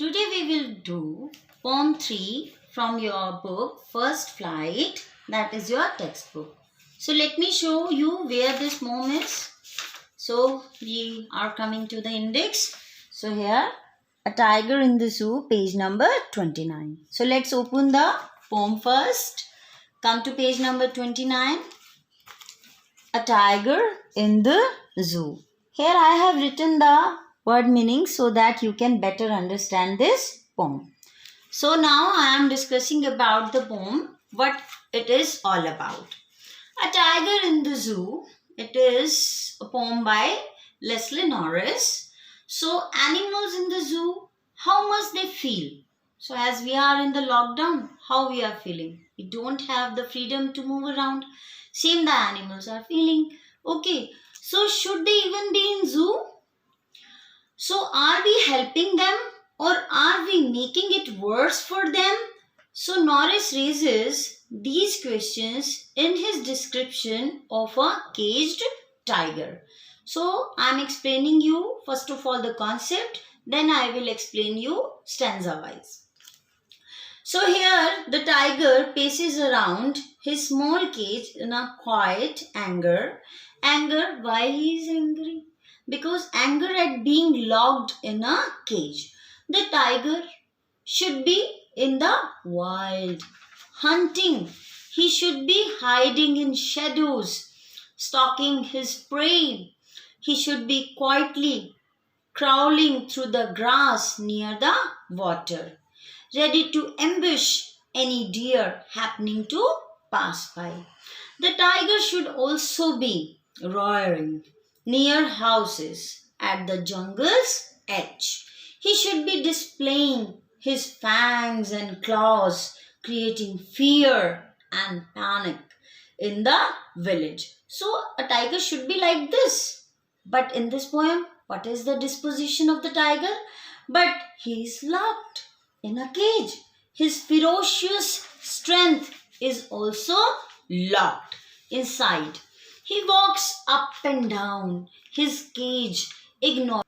Today we will do poem 3 from your book First Flight, that is your textbook. So let me show you where this poem is. So we are coming to the index. So here, A Tiger in the Zoo, page number 29. So let's open the poem first. Come to page number 29. A Tiger in the Zoo. Here I have written the word meaning so that you can better understand this poem. So now I am discussing about the poem, what it is all about. A Tiger in the Zoo. It is a poem by Leslie Norris. So animals in the zoo, how must they feel? So as we are in the lockdown, how we are feeling? We don't have the freedom to move around. Same the animals are feeling. Okay, so should they even be in zoo? So are we helping them or are we making it worse for them? So Norris raises these questions in his description of a caged tiger. So I am explaining you first of all the concept, then I will explain you stanza wise. So here the tiger paces around his small cage in a quiet anger. Anger, why he is angry? Because anger at being locked in a cage. The tiger should be in the wild, hunting. He should be hiding in shadows, stalking his prey. He should be quietly crawling through the grass near the water, ready to ambush any deer happening to pass by. The tiger should also be roaring near houses at the jungle's edge. He should be displaying his fangs and claws, creating fear and panic in the village. So a tiger should be like this. But in this poem, what is the disposition of the tiger? But he is locked in a cage. His ferocious strength is also locked inside. He walks up and down his cage, ignoring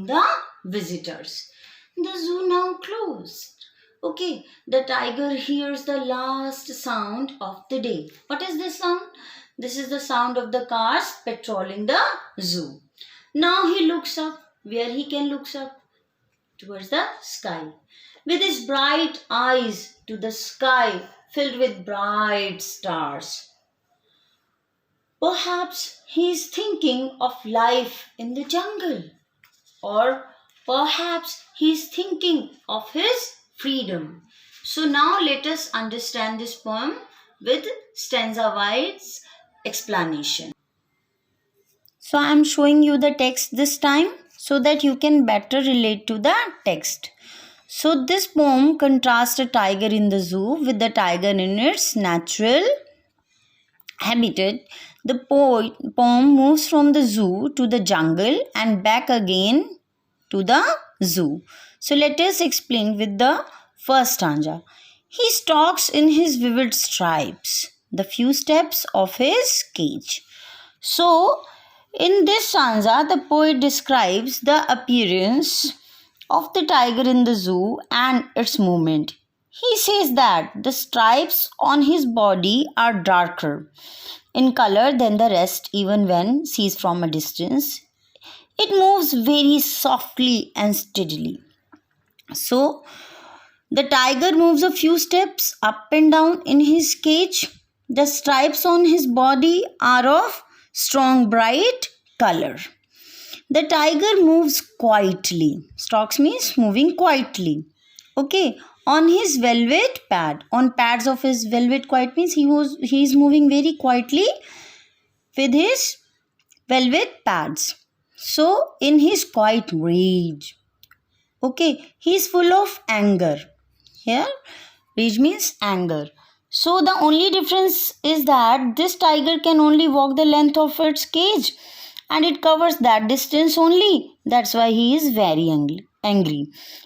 the visitors. The zoo now closed. Okay, the tiger hears the last sound of the day. What is this sound? This is the sound of the cars patrolling the zoo. Now he looks up. Where he can look up? Towards the sky. With his bright eyes to the sky filled with bright stars. Perhaps he is thinking of life in the jungle. Or perhaps he is thinking of his freedom. So now let us understand this poem with stanza-wise explanation. So I am showing you the text this time so that you can better relate to the text. So this poem contrasts a tiger in the zoo with the tiger in its natural habitat. The poem moves from the zoo to the jungle and back again to the zoo. So let us explain with the first stanza. He stalks in his vivid stripes, the few steps of his cage. So in this stanza, the poet describes the appearance of the tiger in the zoo and its movement. He says that the stripes on his body are darker in color than the rest even when seen from a distance. It moves very softly and steadily. So, the tiger moves a few steps up and down in his cage. The stripes on his body are of strong bright color. The tiger moves quietly. Stalks means moving quietly. Okay. On his velvet pad, on pads of his velvet, quiet means he is moving very quietly with his velvet pads. So in his quiet rage, okay, he is full of anger. Here, rage means anger. So the only difference is that this tiger can only walk the length of its cage and it covers that distance only. That's why he is very angry.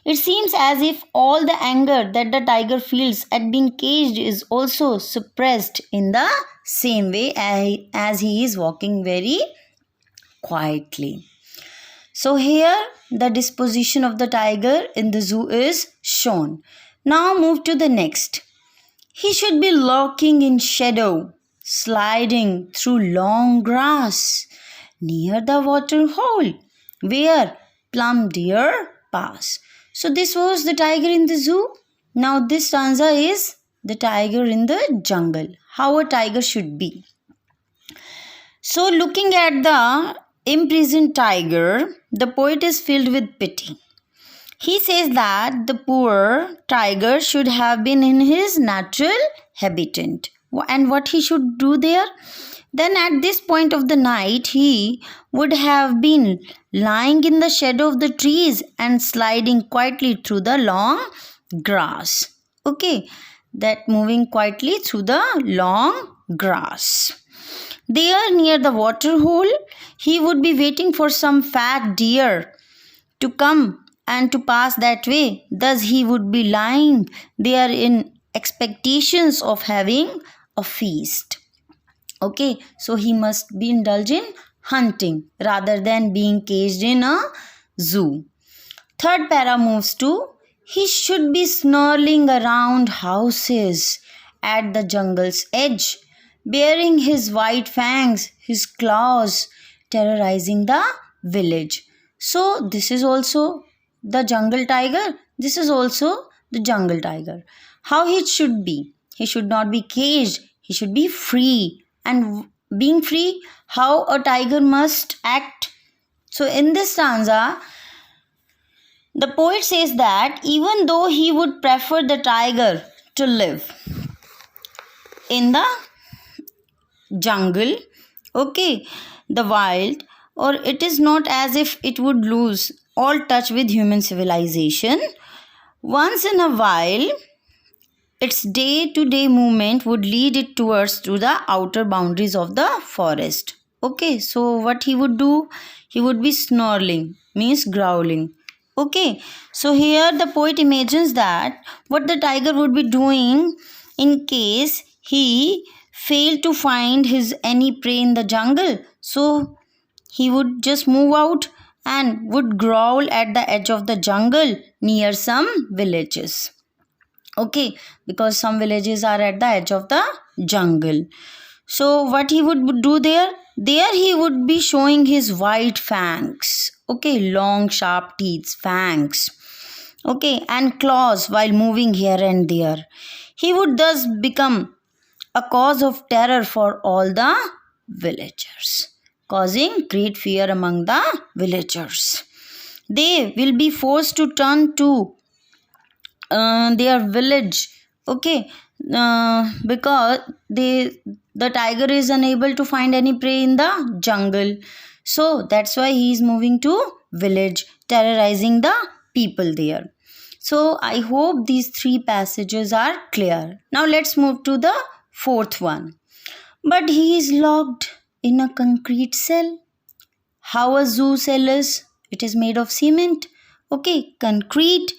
It seems as if all the anger that the tiger feels at being caged is also suppressed in the same way as he is walking very quietly. So here the disposition of the tiger in the zoo is shown. Now move to the next. He should be lurking in shadow, sliding through long grass near the water hole where plum deer pass. So this was the tiger in the zoo. Now this stanza is the tiger in the jungle. How a tiger should be. So looking at the imprisoned tiger, the poet is filled with pity. He says that the poor tiger should have been in his natural habitat. And what he should do there? Then at this point of the night, he would have been lying in the shadow of the trees and sliding quietly through the long grass. Okay, that moving quietly through the long grass. There near the water hole, he would be waiting for some fat deer to come and to pass that way. Thus he would be lying there in expectations of having a feast. Okay, so he must be indulged in hunting rather than being caged in a zoo. Third para moves to, he should be snarling around houses at the jungle's edge, baring his white fangs, his claws, terrorizing the village. So this is also the jungle tiger. This is also the jungle tiger. How he should be? He should not be caged. He should be free. And being free, how a tiger must act. So in this stanza, the poet says that even though he would prefer the tiger to live in the jungle, okay, the wild, or it is not as if it would lose all touch with human civilization. Once in a while, its day-to-day movement would lead it towards to the outer boundaries of the forest. Okay, so what he would do? He would be snarling, means growling. Okay, so here the poet imagines that what the tiger would be doing in case he failed to find his any prey in the jungle. So he would just move out and would growl at the edge of the jungle near some villages. Okay, because some villages are at the edge of the jungle. So what he would do there? There he would be showing his white fangs. Okay, long sharp teeth, fangs. Okay, and claws while moving here and there. He would thus become a cause of terror for all the villagers, causing great fear among the villagers. They will be forced to turn to their village, okay, because the tiger is unable to find any prey in the jungle. So that's why he is moving to village, terrorizing the people there. So I hope these three passages are clear. Now let's move to the fourth one. But he is locked in a concrete cell. How a zoo cell is? It is made of cement. Okay, concrete.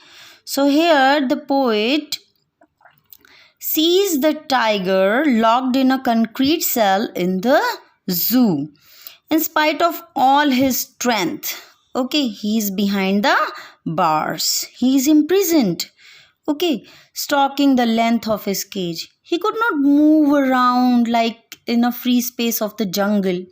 So here the poet sees the tiger locked in a concrete cell in the zoo. In spite of all his strength, okay, he is behind the bars. He is imprisoned. Okay, stalking the length of his cage. He could not move around like in a free space of the jungle.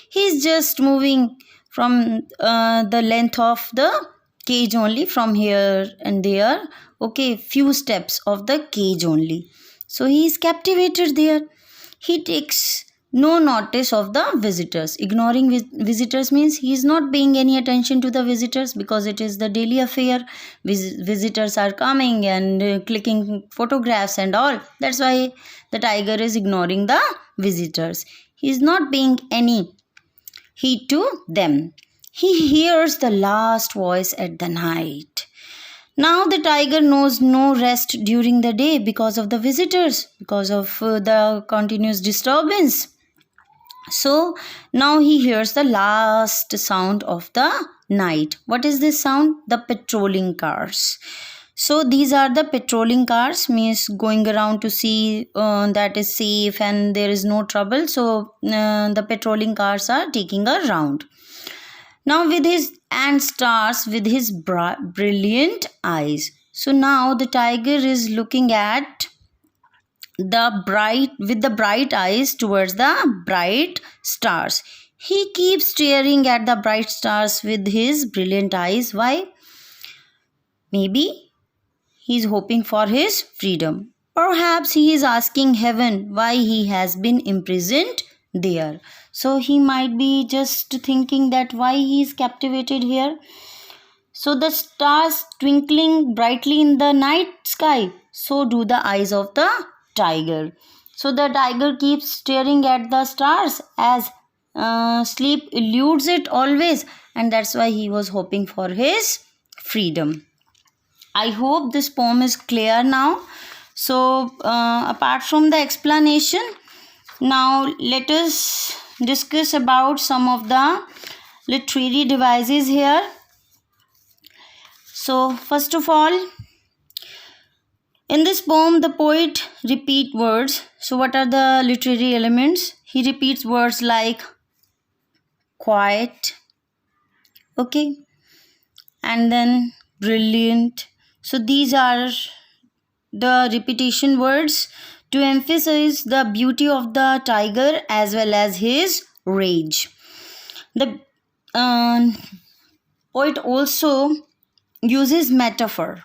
He is just moving from the length of the cage only, from here and there. Okay, few steps of the cage only. So he is captivated there. He takes no notice of the visitors. Ignoring visitors means he is not paying any attention to the visitors because it is the daily affair. Visitors are coming and clicking photographs and all. That's why the tiger is ignoring the visitors. He is not paying any heed to them. He hears the last voice at the night. Now the tiger knows no rest during the day because of the visitors, because of the continuous disturbance. So now he hears the last sound of the night. What is this sound? The patrolling cars. So these are the patrolling cars, means going around to see that is safe and there is no trouble. So the patrolling cars are taking a round. Now with his and stars with his brilliant eyes. So now the tiger is looking at the bright eyes towards the bright stars. He keeps staring at the bright stars with his brilliant eyes. Why? Maybe he is hoping for his freedom. Perhaps he is asking heaven why he has been imprisoned there. So he might be just thinking that why he is captivated here. So the stars twinkling brightly in the night sky, so do the eyes of the tiger. So the tiger keeps staring at the stars as sleep eludes it always, and that's why he was hoping for his freedom. I hope this poem is clear now. So apart from the explanation, now let us discuss about some of the literary devices here. So first of all, in this poem the poet repeat words. So what are the literary elements? He repeats words like quiet, okay, and then brilliant. So these are the repetition words to emphasize the beauty of the tiger as well as his rage. The poet also uses metaphor.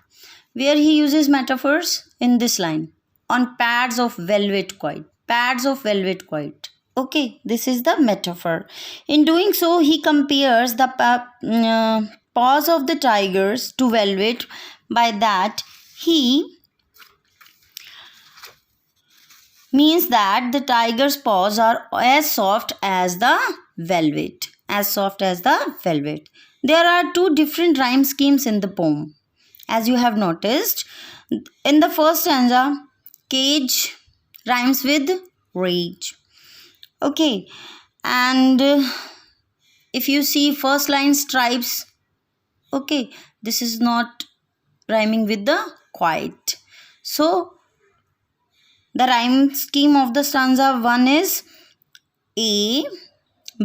Where he uses metaphors? In this line. On pads of velvet quiet. Pads of velvet quiet. Okay, this is the metaphor. In doing so, he compares the paws of the tigers to velvet. By that, he means that the tiger's paws are as soft as the velvet. As soft as the velvet. There are two different rhyme schemes in the poem. As you have noticed, in the first stanza, cage rhymes with rage. Okay, and if you see first line stripes, okay, this is not rhyming with the quiet. So the rhyme scheme of the stanza 1 is A,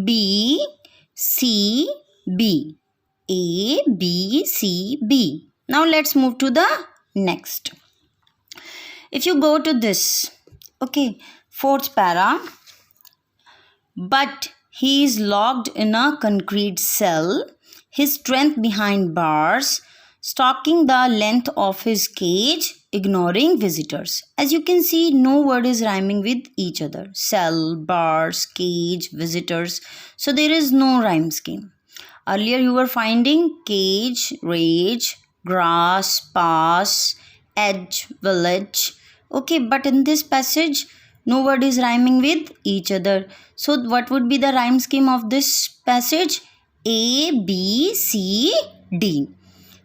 B, C, B. A, B, C, B. Now let's move to the next. If you go to this, okay, fourth para, but he is locked in a concrete cell, his strength behind bars, stalking the length of his cage, ignoring visitors. As you can see, no word is rhyming with each other. Cell, bars, cage, visitors. So there is no rhyme scheme. Earlier you were finding cage, rage, grass, pass, edge, village. Okay, but in this passage, no word is rhyming with each other. So what would be the rhyme scheme of this passage? A, B, C, D.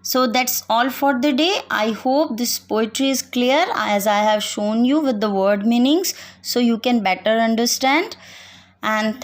So that's all for the day. I hope this poetry is clear as I have shown you with the word meanings so you can better understand. And